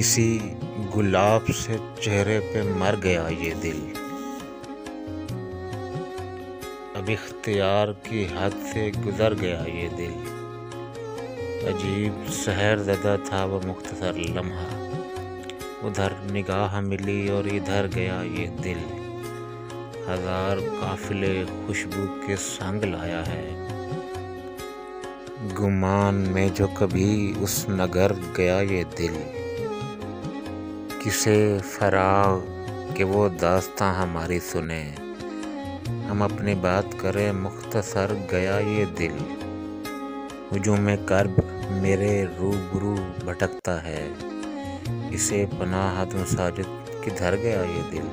किसी गुलाब से चेहरे पे मर गया ये दिल। अब इख्तियार की हद से गुजर गया ये दिल। अजीब सहर ज़दा था वो मुख्तसर लम्हा, उधर निगाह मिली और इधर गया ये दिल। हजार काफिले खुशबू के संग लाया है, गुमान में जो कभी उस नगर गया ये दिल। किसे फराग के वो दास्तां हमारी सुने, हम अपनी बात करें मुख्तसर गया ये दिल। हुजूम कर्ब मेरे रूबरू भटकता है, इसे पनाह दूं साजिद किधर गया ये दिल।